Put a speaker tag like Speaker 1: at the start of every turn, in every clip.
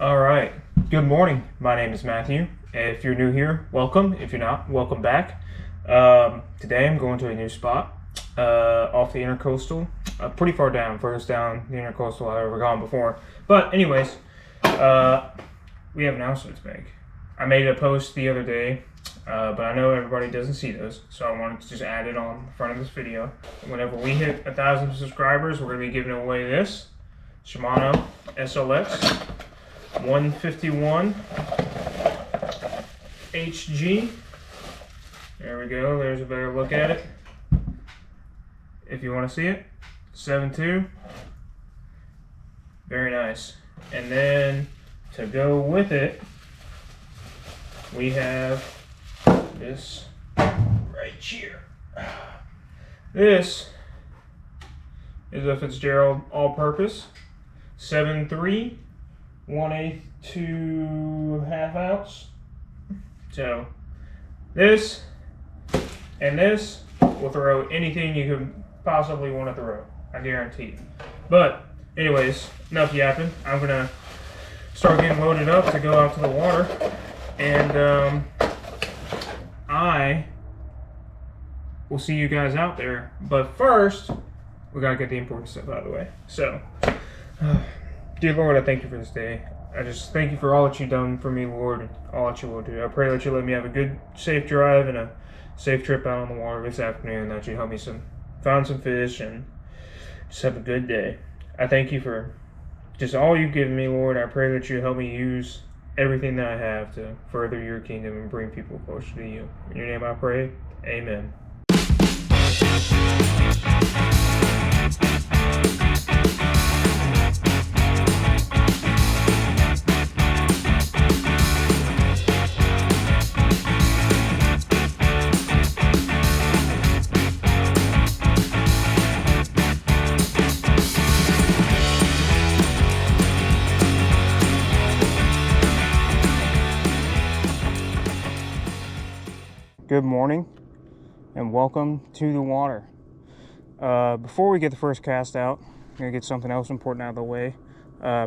Speaker 1: All right. Good morning. My name is Matthew. If you're new here, welcome. If you're not, welcome back. Today I'm going to a new spot off the intercoastal, pretty far down, furthest down the intercoastal I've ever gone before. But anyways, we have announcements to make. I made a post the other day, but I know everybody doesn't see those, so I wanted to just add it on the front of this video. Whenever we hit 1,000 subscribers, we're going to be giving away this Shimano SLX 151 HG. There we go. There's a better look at it. If you want to see it, 7.2. Very nice. And then to go with it, we have this right here. This is a Fitzgerald all-purpose 7.3 1/8 to ½ ounce. So this and this will throw anything you could possibly want to throw, I guarantee. But anyways, enough yapping. I'm gonna start getting loaded up to go out to the water, and I will see you guys out there. But first, we gotta get the important stuff out of the way. So dear Lord, I thank you for this day. I just thank you for all that you've done for me, Lord, and all that you will do. I pray that you let me have a good, safe drive and a safe trip out on the water this afternoon, that you help me find some fish and just have a good day. I thank you for just all you've given me, Lord. I pray that you help me use everything that I have to further your kingdom and bring people closer to you. In your name I pray, amen. Good morning and welcome to the water. Before we get the first cast out, I'm going to get something else important out of the way.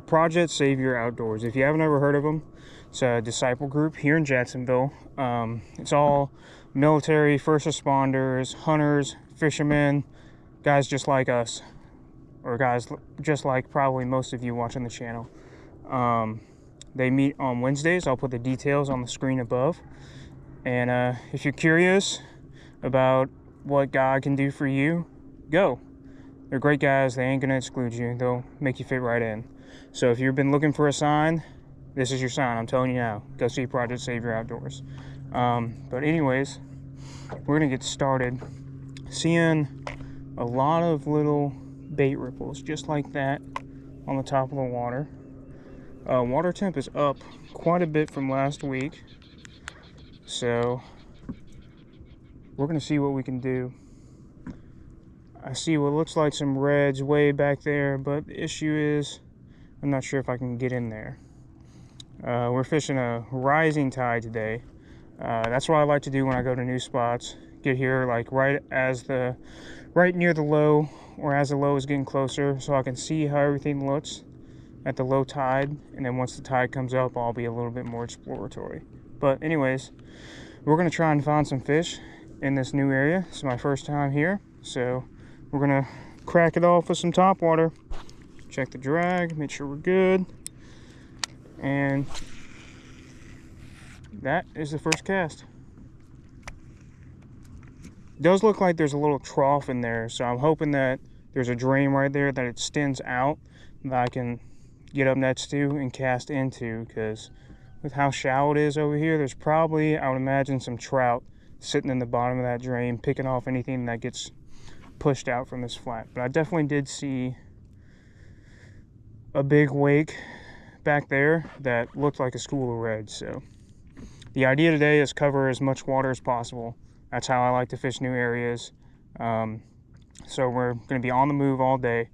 Speaker 1: Project Savior Outdoors. If you haven't ever heard of them, it's a disciple group here in Jacksonville. It's all military, first responders, hunters, fishermen, guys just like us, or guys just like probably most of you watching the channel. They meet on Wednesdays. I'll put the details on the screen above. And if you're curious about what God can do for you, go. They're great guys. They ain't going to exclude you. They'll make you fit right in. So if you've been looking for a sign, this is your sign. I'm telling you now. Go see Project Savior Outdoors. But anyways, we're going to get started. Seeing a lot of little bait ripples just like that on the top of the water. Water temp is up quite a bit from last week. So we're going to see what we can do. I see what looks like some reds way back there, but the issue is I'm not sure if I can get in there. We're fishing a rising tide today. That's what I like to do when I go to new spots. Get here like right near the low, or as the low is getting closer, so I can see how everything looks at the low tide, and then once the tide comes up, I'll be a little bit more exploratory. But anyways, we're going to try and find some fish in this new area. It's my first time here, so we're going to crack it off with some top water. Check the drag, make sure we're good. And that is the first cast. It does look like there's a little trough in there, so I'm hoping that there's a drain right there that it extends out that I can get up next to and cast into, because with how shallow it is over here, there's probably, I would imagine, some trout sitting in the bottom of that drain, picking off anything that gets pushed out from this flat. But I definitely did see a big wake back there that looked like a school of reds. So the idea today is cover as much water as possible. That's how I like to fish new areas. So we're going to be on the move all day,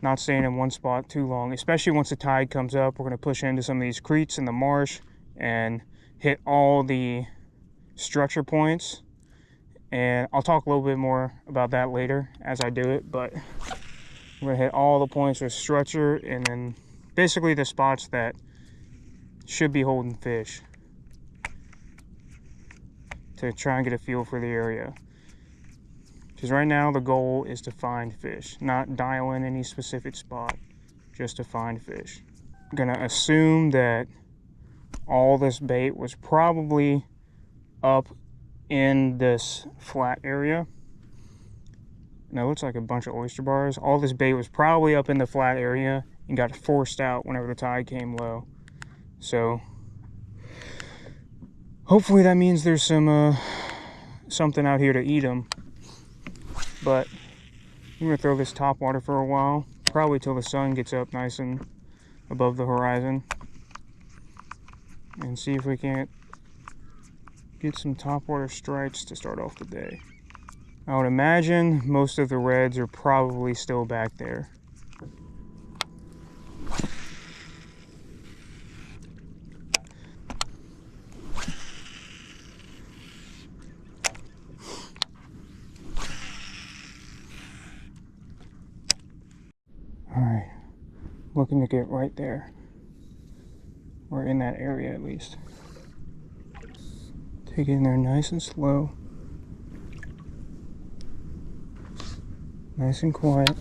Speaker 1: not staying in one spot too long, especially once the tide comes up. We're going to push into some of these creeks in the marsh and hit all the structure points, and I'll talk a little bit more about that later as I do it. But we're gonna hit all the points with structure, and then basically the spots that should be holding fish, to try and get a feel for the area. Because right now the goal is to find fish, not dial in any specific spot, just to find fish. I'm gonna assume that all this bait was probably up in this flat area. Now it looks like a bunch of oyster bars. All this bait was probably up in the flat area and got forced out whenever the tide came low. So hopefully that means there's some something out here to eat them. But I'm gonna throw this top water for a while, probably till the sun gets up nice and above the horizon, and see if we can't get some topwater strikes to start off the day. I would imagine most of the reds are probably still back there. Alright, looking to get right there, or in that area at least. Take it in there nice and slow, nice and quiet,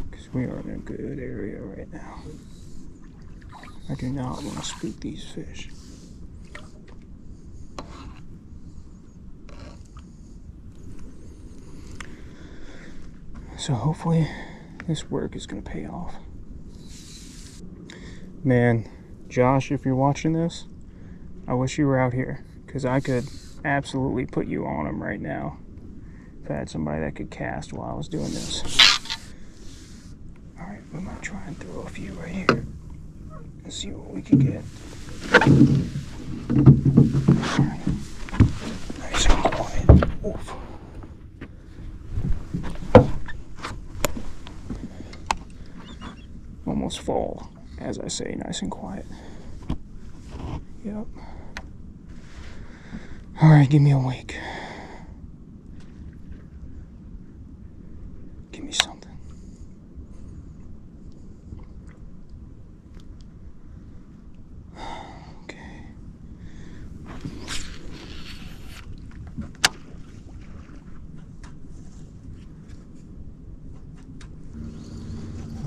Speaker 1: because we are in a good area right now. I do not want to spook these fish. So hopefully this work is going to pay off. Man, Josh, if you're watching this, I wish you were out here, because I could absolutely put you on them right now if I had somebody that could cast while I was doing this. Alright, we might try and throw a few right here and see what we can get. Alright, nice and quiet. Oof. Almost fall, as I say, nice and quiet. Yep. Alright, give me a wake. Give me something. Okay.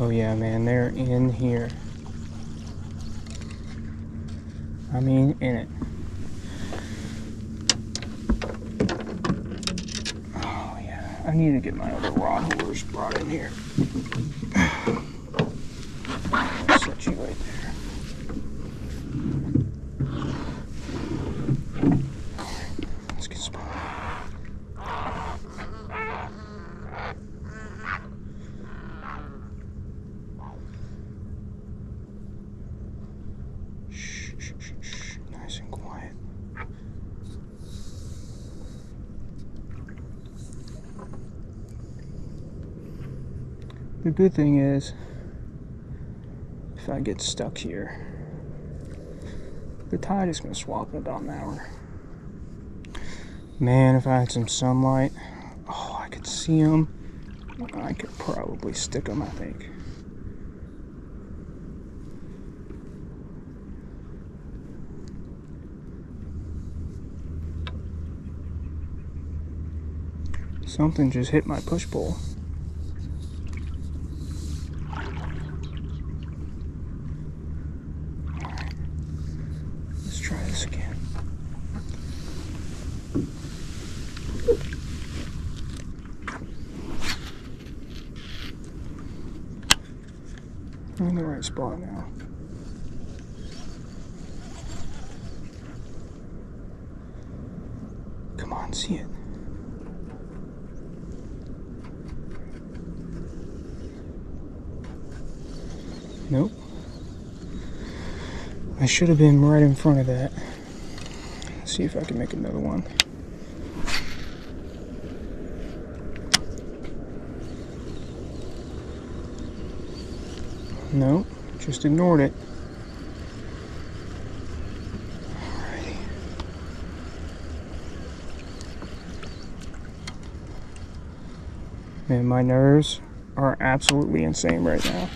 Speaker 1: Oh yeah, man, they're in here. I mean, in it. Oh yeah, I need to get my other rod holders brought in here. Set you right there. Alright, let's get spotted. Nice and quiet. The good thing is, if I get stuck here, the tide is going to swap in about an hour. Man, if I had some sunlight, oh, I could see them. I could probably stick them, I think. Something just hit my push pole. Alright, let's try this again. I'm in the right spot now. Come on, see it. Nope. I should have been right in front of that. Let's see if I can make another one. Nope, just ignored it. Alrighty. Man, my nerves are absolutely insane right now.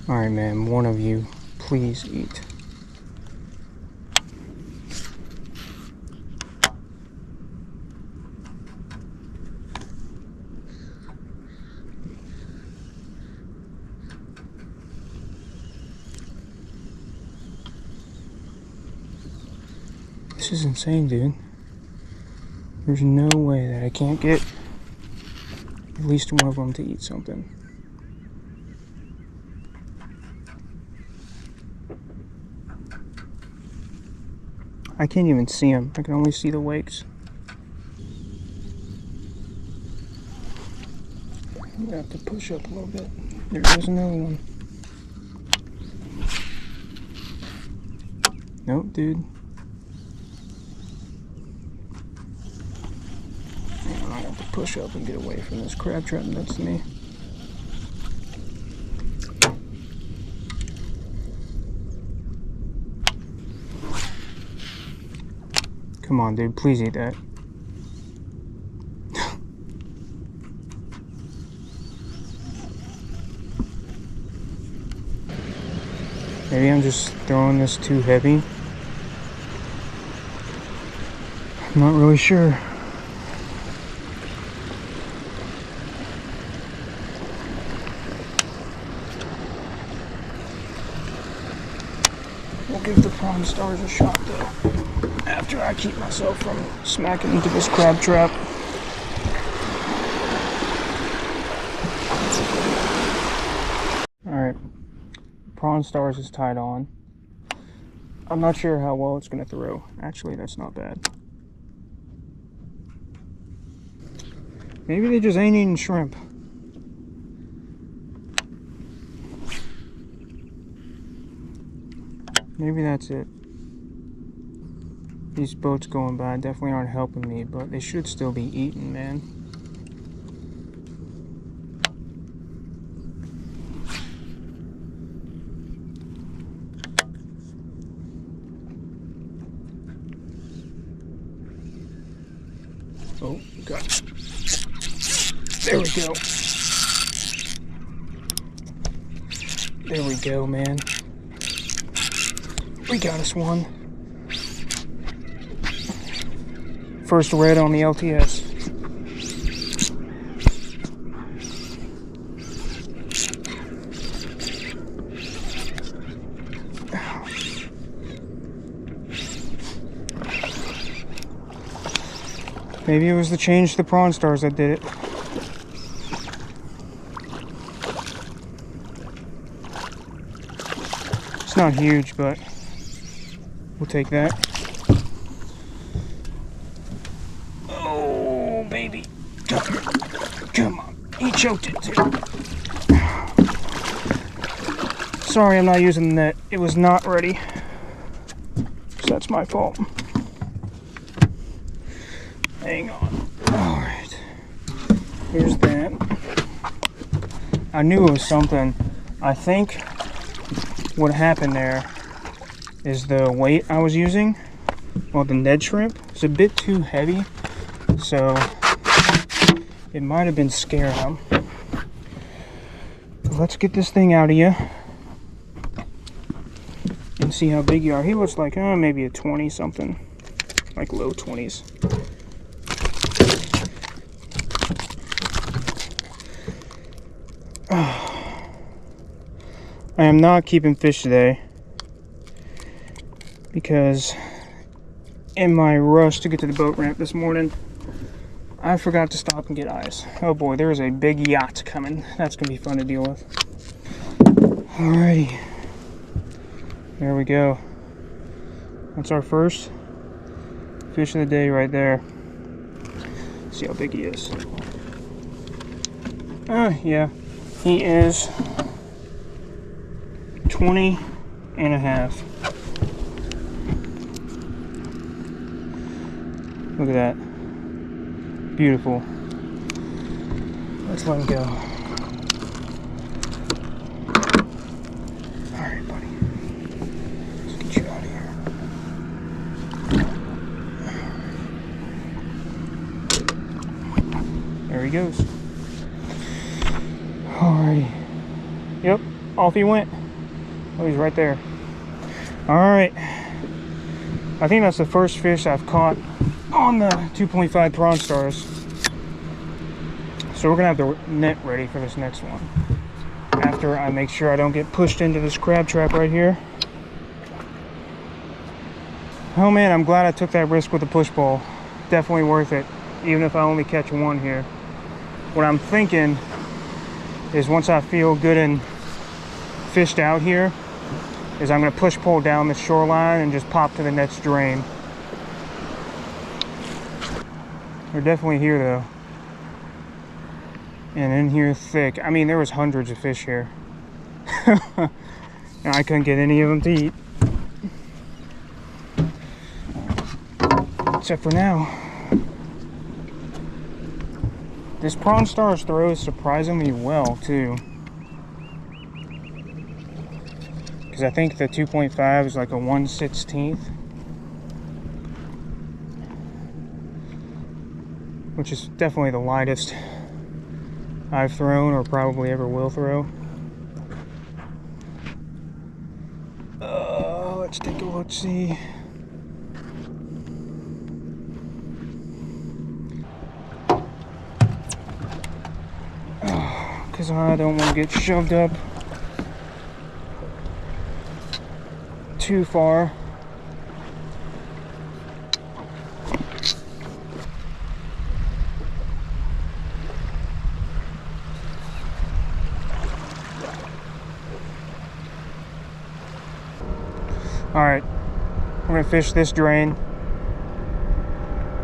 Speaker 1: Alright, man, one of you, please eat. This is insane, dude. There's no way that I can't get at least one of them to eat something. I can't even see them. I can only see the wakes. I'm gonna have to push up a little bit. There goes another one. Nope, dude. I'm gonna have to push up and get away from this crab trap next to me. Come on, dude, please eat that. Maybe I'm just throwing this too heavy. I'm not really sure. We'll give the prawn stars a shot though, after I keep myself from smacking into this crab trap. Alright, prawn stars is tied on. I'm not sure how well it's going to throw. Actually, that's not bad. Maybe they just ain't eating shrimp. Maybe that's it. These boats going by definitely aren't helping me, but they should still be eating, man. Oh, got it. There we go. There we go, man. We got us one. First red on the LTS. Maybe it was the change to the prawn stars that did it. It's not huge, but we'll take that. Oh, baby. Come on. He choked it, too. Sorry, I'm not using the net. It was not ready. So that's my fault. Hang on. Alright. Here's that. I knew it was something. I think what happened there is the weight I was using, well, the Ned shrimp, is a bit too heavy, so it might have been scaring them. Let's get this thing out of you and see how big you are. He looks like maybe a 20 something, like low 20s. I am not keeping fish today because in my rush to get to the boat ramp this morning, I forgot to stop and get eyes. Oh boy, there is a big yacht coming. That's going to be fun to deal with. Alrighty. There we go. That's our first fish of the day right there. See how big he is. Yeah. He is 20 and a half. Look at that. Beautiful. Let's let him go. Alright, buddy. Let's get you out of here. There he goes. Alrighty. Yep, off he went. Oh, he's right there. All right. I think that's the first fish I've caught on the 2.5 Prawn Stars. So we're gonna have the net ready for this next one. After I make sure I don't get pushed into this crab trap right here. Oh man, I'm glad I took that risk with the push pole. Definitely worth it, even if I only catch one here. What I'm thinking is once I feel good and fished out here, is I'm gonna push pole down the shoreline and just pop to the next drain. They're definitely here though. And in here thick. I mean, there was hundreds of fish here. And I couldn't get any of them to eat. Except for now. This Prawn Stars throws surprisingly well too. Because I think the 2.5 is like a 1/16. Which is definitely the lightest I've thrown or probably ever will throw. Let's take a look, see. Because I don't want to get shoved up too far. Alright, we're going to fish this drain,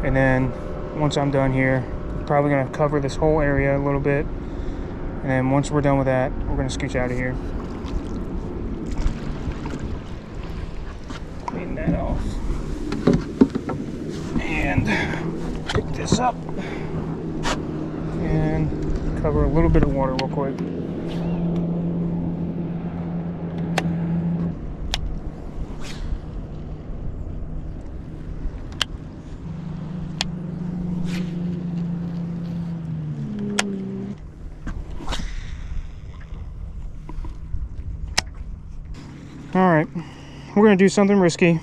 Speaker 1: and then once I'm done here, I'm probably going to cover this whole area a little bit, and then once we're done with that, we're going to scooch out of here. Clean that off. And pick this up, and cover a little bit of water real quick. Alright, we're going to do something risky.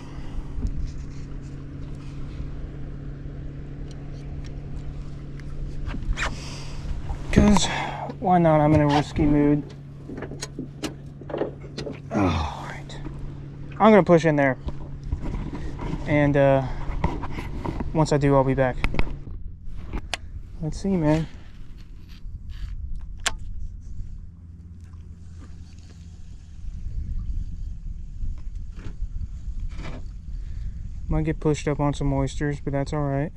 Speaker 1: Because, why not? I'm in a risky mood. Alright. I'm going to push in there. And, once I do, I'll be back. Let's see, man. Might get pushed up on some oysters, but that's alright.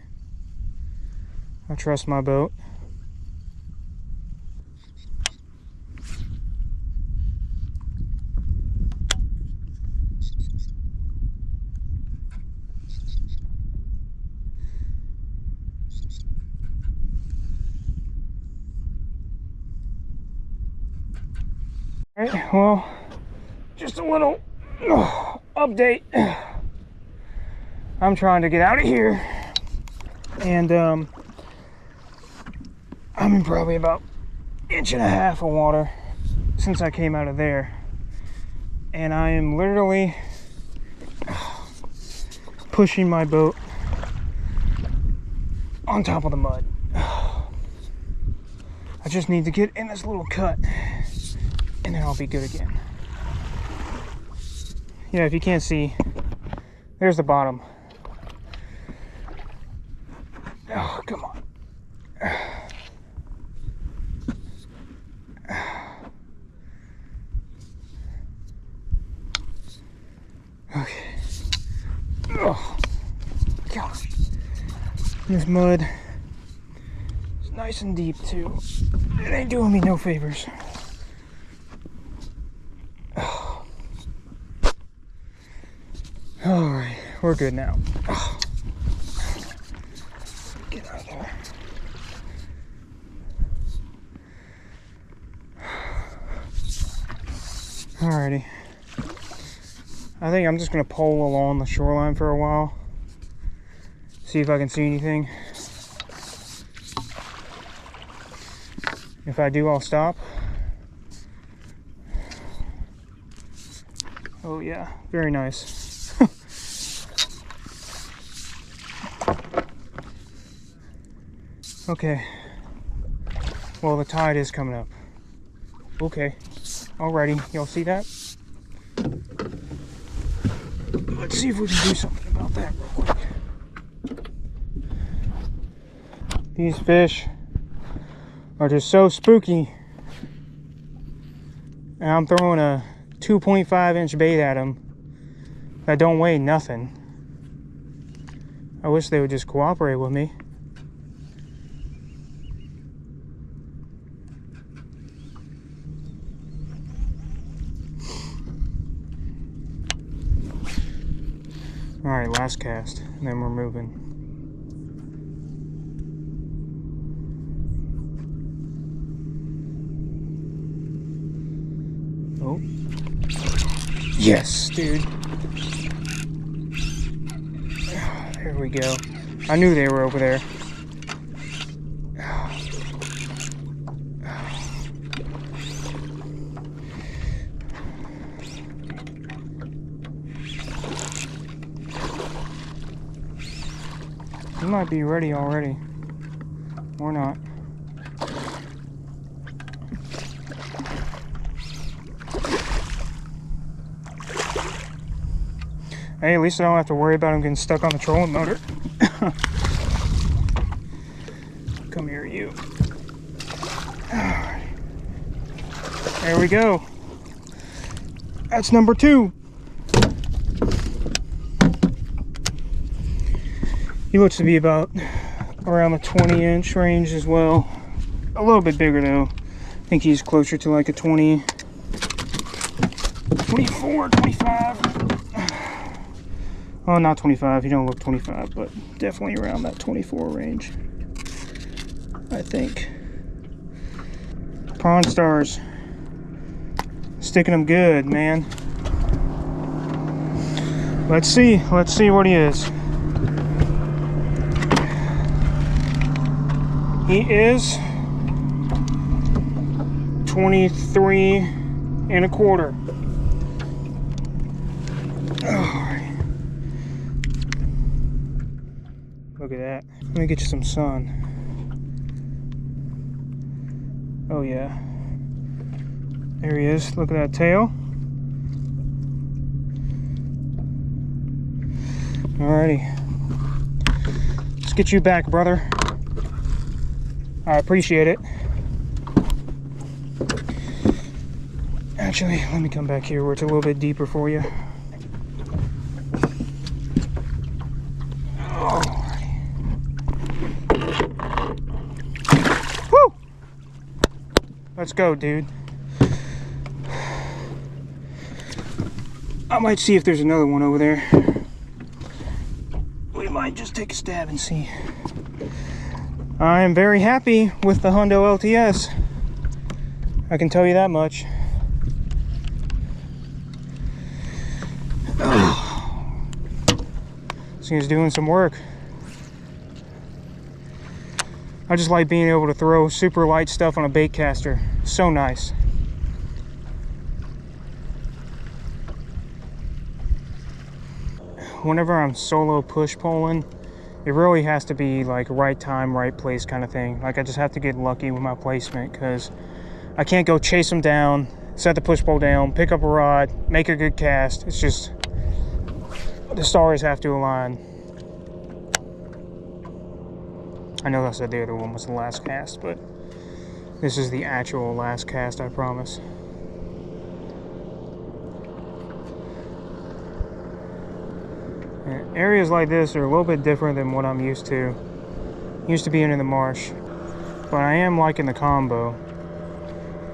Speaker 1: I trust my boat. Alright, well, just a little update. I'm trying to get out of here, and I'm in probably about 1.5 inches of water since I came out of there, and I am literally pushing my boat on top of the mud. I just need to get in this little cut, and then I'll be good again. Yeah, if you can't see, there's the bottom. Oh, come on. Okay. Oh, gosh. This mud is nice and deep, too. It ain't doing me no favors. Oh. Alright, we're good now. Oh. Get out of there. Alrighty. I think I'm just gonna pole along the shoreline for a while. See if I can see anything. If I do, I'll stop. Oh yeah, very nice. Okay. Well, the tide is coming up. Okay. Alrighty, y'all see that? Let's see if we can do something about that real quick. These fish are just so spooky. And I'm throwing a 2.5 inch bait at them that don't weigh nothing. I wish they would just cooperate with me. All right, last cast, and then we're moving. Oh. Yes, dude. There we go. I knew they were over there. You might be ready already. Or not. Hey, at least I don't have to worry about him getting stuck on the trolling motor. Come here, you. There we go. That's number 2. He looks to be about around the 20-inch range as well. A little bit bigger though. I think he's closer to like a 20, 24, 25. Oh, not 25. He don't look 25, but definitely around that 24 range, I think. Prawn stars. Sticking them good, man. Let's see what he is. He is 23.25. Alright. Look at that. Let me get you some sun. Oh yeah. There he is. Look at that tail. Alrighty. Let's get you back, brother. I appreciate it. Actually, let me come back here where it's a little bit deeper for you. Woo! Let's go, dude. I might see if there's another one over there. We might just take a stab and see. I am very happy with the Hundo LTS. I can tell you that much. This thing's doing some work. I just like being able to throw super light stuff on a bait caster. So nice. Whenever I'm solo push pulling, it really has to be like right time, right place kind of thing. Like I just have to get lucky with my placement because I can't go chase them down, set the push pole down, pick up a rod, make a good cast. It's just, the stars have to align. I know I said the other one was the last cast, but this is the actual last cast, I promise. And areas like this are a little bit different than what I'm used to. Used to being in the marsh, but I am liking the combo.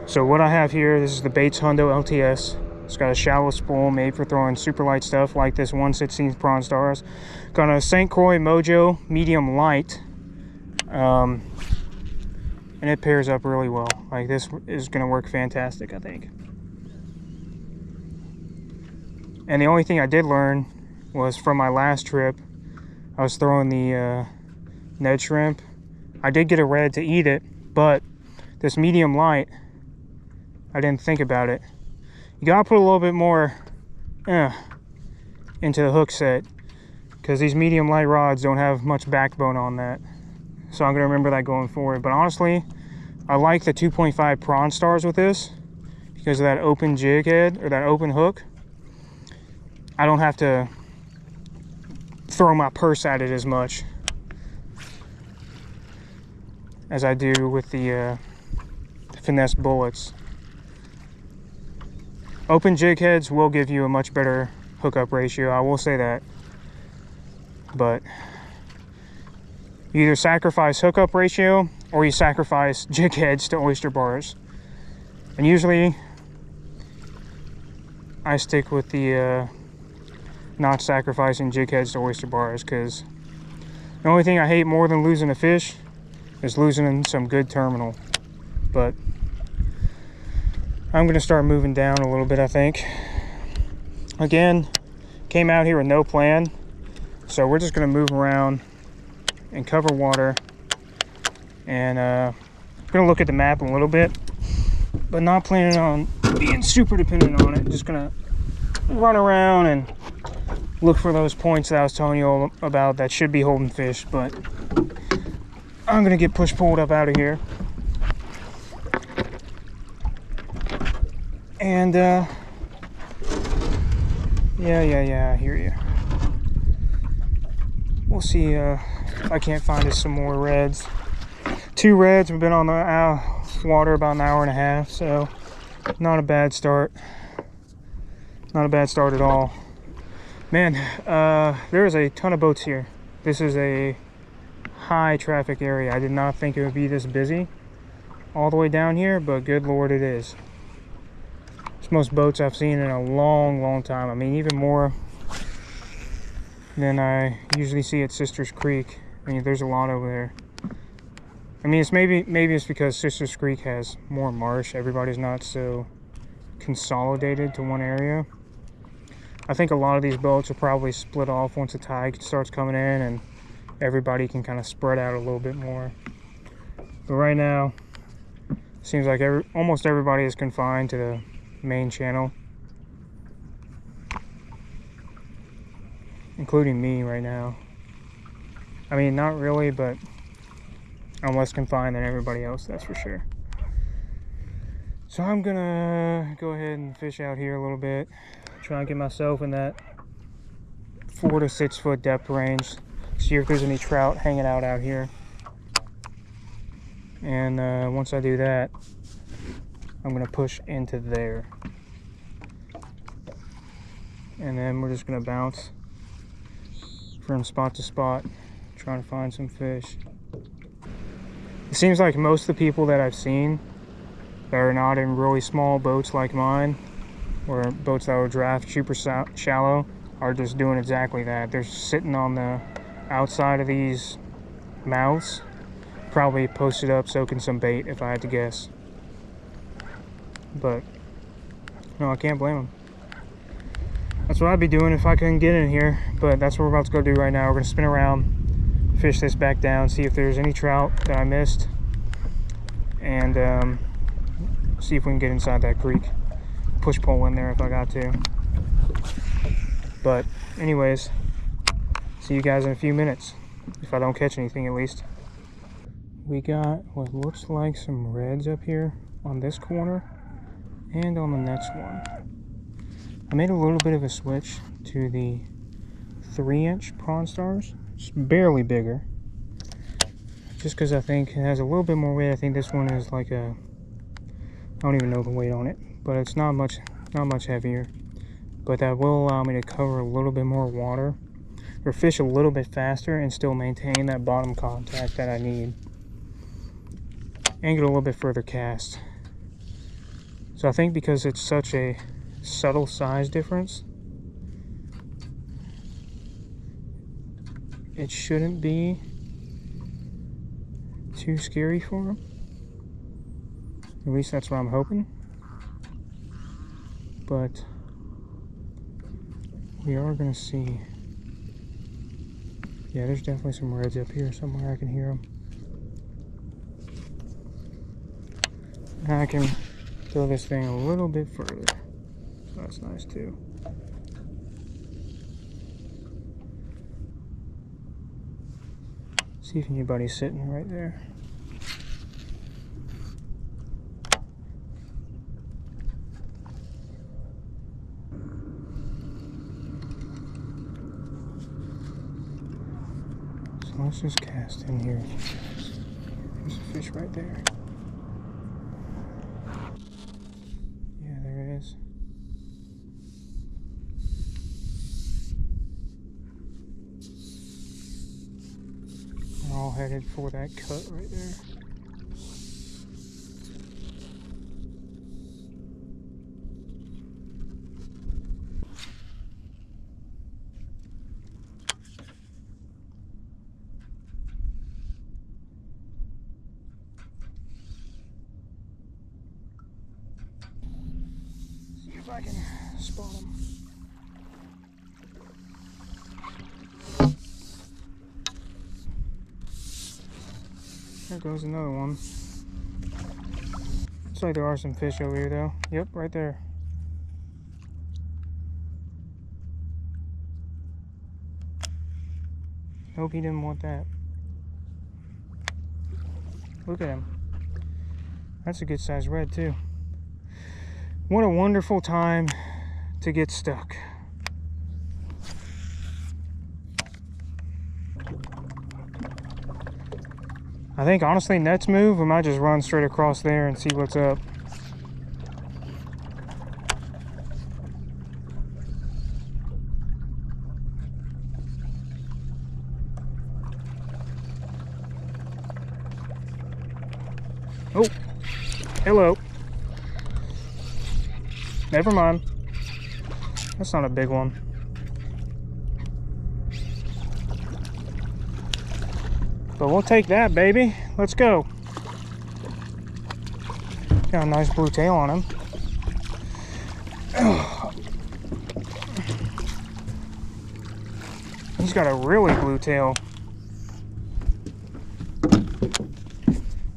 Speaker 1: So what I have here, this is the Bates Hundo LTS. It's got a shallow spool made for throwing super light stuff like this 1/16 prawn stars. Got a St. Croix Mojo medium light. And it pairs up really well. Like this is gonna work fantastic, I think. And the only thing I did learn was from my last trip. I was throwing the Ned shrimp. I did get a red to eat it, but this medium light, I didn't think about it. You gotta put a little bit more into the hook set, because these medium light rods don't have much backbone on that. So I'm going to remember that going forward. But honestly, I like the 2.5 prawn stars with this because of that open jig head, or that open hook. I don't have to throw my purse at it as much as I do with the finesse bullets. Open jig heads will give you a much better hookup ratio, I will say that. But you either sacrifice hookup ratio or you sacrifice jig heads to oyster bars. And usually I stick with the not sacrificing jig heads to oyster bars, because the only thing I hate more than losing a fish is losing some good terminal. But I'm gonna start moving down a little bit, I think. Again, came out here with no plan, so we're just gonna move around and cover water, and I'm gonna look at the map a little bit, but not planning on being super dependent on it. Just gonna run around and look for those points that I was telling you about that should be holding fish. But I'm gonna get pulled up out of here, and yeah, I hear you. We'll see if I can't find us some more reds. 2 reds. We've been on the water about an hour and a half, so not a bad start. Not a bad start at all. Man, there is a ton of boats here. This is a high traffic area. I did not think it would be this busy all the way down here, but good Lord, it is. It's most boats I've seen in a long time. I mean, even more than I usually see at Sisters Creek. I mean, there's a lot over there. I mean, it's maybe it's because Sisters Creek has more marsh. Everybody's not so consolidated to one area. I think a lot of these boats will probably split off once the tide starts coming in, and everybody can kind of spread out a little bit more. But right now, it seems like almost everybody is confined to the main channel, including me right now. I mean, not really, but I'm less confined than everybody else, that's for sure. So I'm gonna go ahead and fish out here a little bit, try and get myself in that 4 to 6 foot depth range, see if there's any trout hanging out here. And once I do that, I'm gonna push into there, and then we're just gonna bounce from spot to spot, trying to find some fish. It seems like most of the people that I've seen that are not in really small boats like mine, or boats that will draft super shallow, are just doing exactly that. They're sitting on the outside of these mouths, probably posted up soaking some bait, if I had to guess. But no, I can't blame them. That's what I'd be doing if I couldn't get in here. But that's what we're about to go do right now. We're gonna spin around, fish this back down, see if there's any trout that I missed, and see if we can get inside that creek. Push pole in there if I got to. But anyways, see you guys in a few minutes, if I don't catch anything at least. We got what looks like some reds up here on this corner and on the next one. I made a little bit of a switch to the 3-inch prawn stars. It's barely bigger, just because I think it has a little bit more weight. I think this one is like a, I don't even know the weight on it, but it's not much heavier. But that will allow me to cover a little bit more water, or fish a little bit faster and still maintain that bottom contact that I need, and get a little bit further cast. So I think because it's such a subtle size difference, it shouldn't be too scary for them. At least that's what I'm hoping. But we are gonna see. Yeah, there's definitely some reds up here somewhere. I can hear them. And I can throw this thing a little bit further, so that's nice too. See if anybody's sitting right there. So let's just cast in here. There's a fish right there. Yeah, there it is. We're all headed for that cut right there. See if I can spot him. There goes another one. Looks like there are some fish over here though. Yep, right there. Hope he didn't want that. Look at him. That's a good sized red too. What a wonderful time to get stuck. I think honestly, nets move, we might just run straight across there and see what's up. Oh, hello. Never mind. That's not a big one. But we'll take that, baby. Let's go. Got a nice blue tail on him. He's got a really blue tail.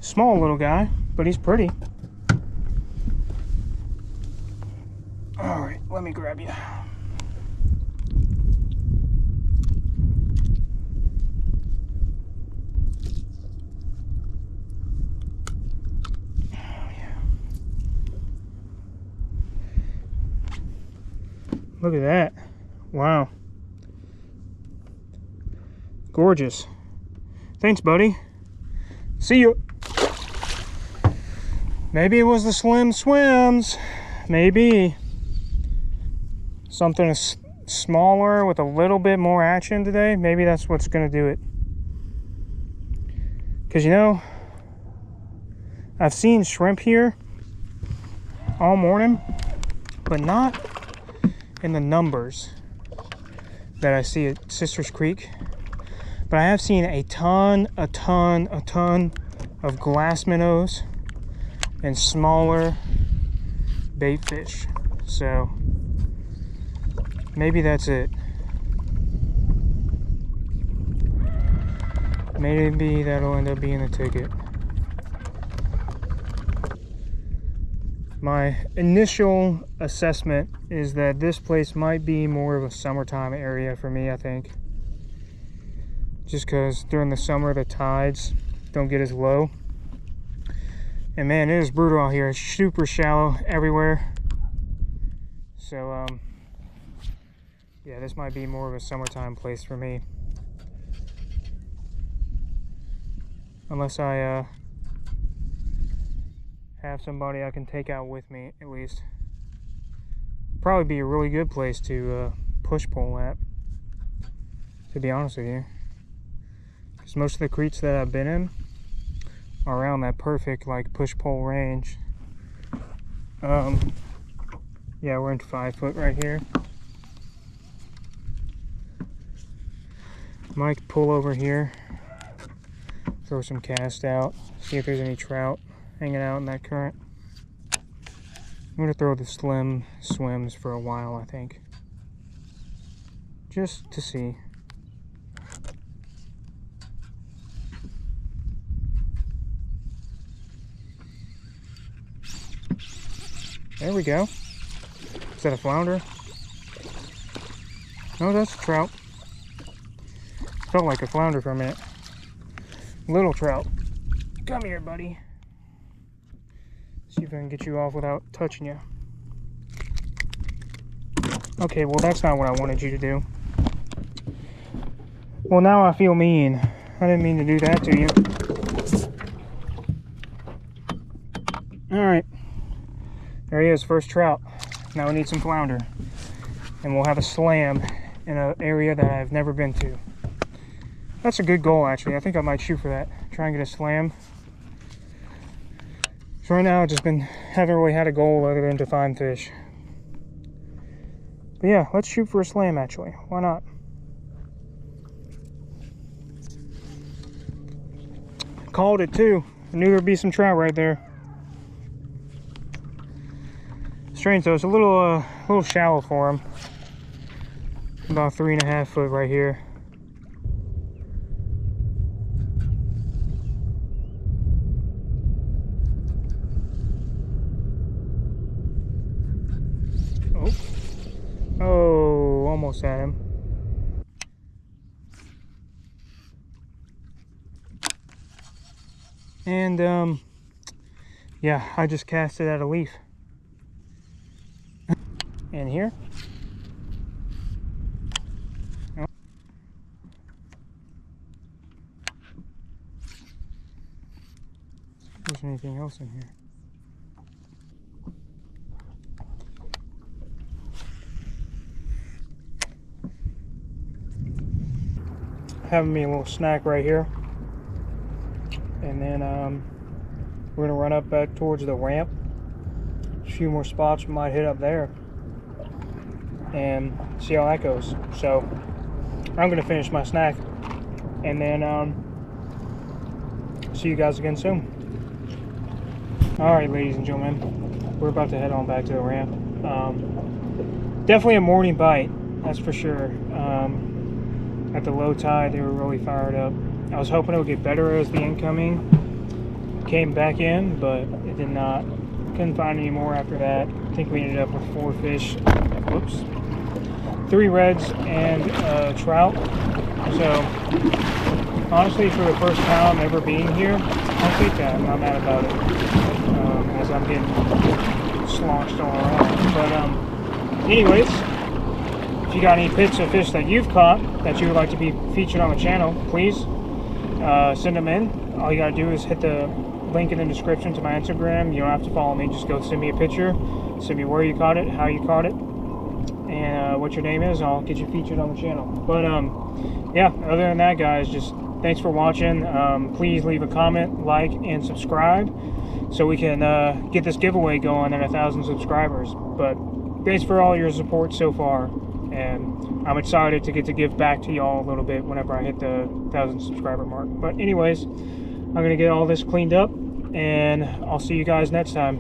Speaker 1: Small little guy, but he's pretty. All right, let me grab you. Look at that. Wow. Gorgeous. Thanks, buddy. See you. Maybe it was the slim swims. Maybe. Something smaller with a little bit more action today. Maybe that's what's going to do it. Because, you know, I've seen shrimp here all morning, but not in the numbers that I see at Sisters Creek. But I have seen a ton of glass minnows and smaller bait fish. So maybe that's it. Maybe that'll end up being the ticket. My initial assessment is that this place might be more of a summertime area for me, I think. Just because during the summer the tides don't get as low. And man, it is brutal out here. It's super shallow everywhere. So, yeah, this might be more of a summertime place for me. Unless I have somebody I can take out with me, at least. Probably be a really good place to push pole at, to be honest with you. Because most of the creeks that I've been in are around that perfect like push pole range. Yeah, we're into 5 foot right here. Might pull over here, throw some cast out, see if there's any trout hanging out in that current. I'm gonna throw the slim swims for a while, I think, just to see. There we go. Is that a flounder? No, that's a trout. Felt like a flounder for a minute. Little trout. Come here, buddy. See if I can get you off without touching you. Okay, well that's not what I wanted you to do. Well, now I feel mean. I didn't mean to do that to you. Alright. There he is, first trout. Now we need some flounder. And we'll have a slam in an area that I've never been to. That's a good goal, actually. I think I might shoot for that. Try and get a slam. So right now, I've just haven't really had a goal other than to find fish. But yeah, let's shoot for a slam, actually. Why not? Called it too. I knew there'd be some trout right there. Strange though, it's a little shallow for him. About 3.5 foot right here. Oh, almost had him. And yeah, I just cast it at a leaf. And here. Oh. There's anything else in here? Having me a little snack right here, and then we're gonna run up back towards the ramp. A few more spots we might hit up there and see how that goes. So I'm gonna finish my snack and then see you guys again soon. All right, ladies and gentlemen, we're about to head on back to the ramp. Definitely a morning bite, that's for sure. At the low tide, they were really fired up. I was hoping it would get better as the incoming came back in, but it did not. Couldn't find any more after that. I think we ended up with 4 fish. Whoops. 3 reds and trout. So, honestly, for the first time ever being here, I'll take that. I'm not mad about it. As I'm getting sloshed all around. But, anyways, if you got any pics of fish that you've caught that you would like to be featured on the channel, please send them in. All you gotta do is hit the link in the description to my Instagram. You don't have to follow me, just go send me a picture, send me where you caught it, how you caught it, and what your name is. I'll get you featured on the channel. But yeah, other than that, guys, just thanks for watching. Please leave a comment, like, and subscribe so we can get this giveaway going at 1,000 subscribers. But thanks for all your support so far. And I'm excited to get to give back to y'all a little bit whenever I hit the 1,000 subscriber mark. But anyways, I'm going to get all this cleaned up, and I'll see you guys next time.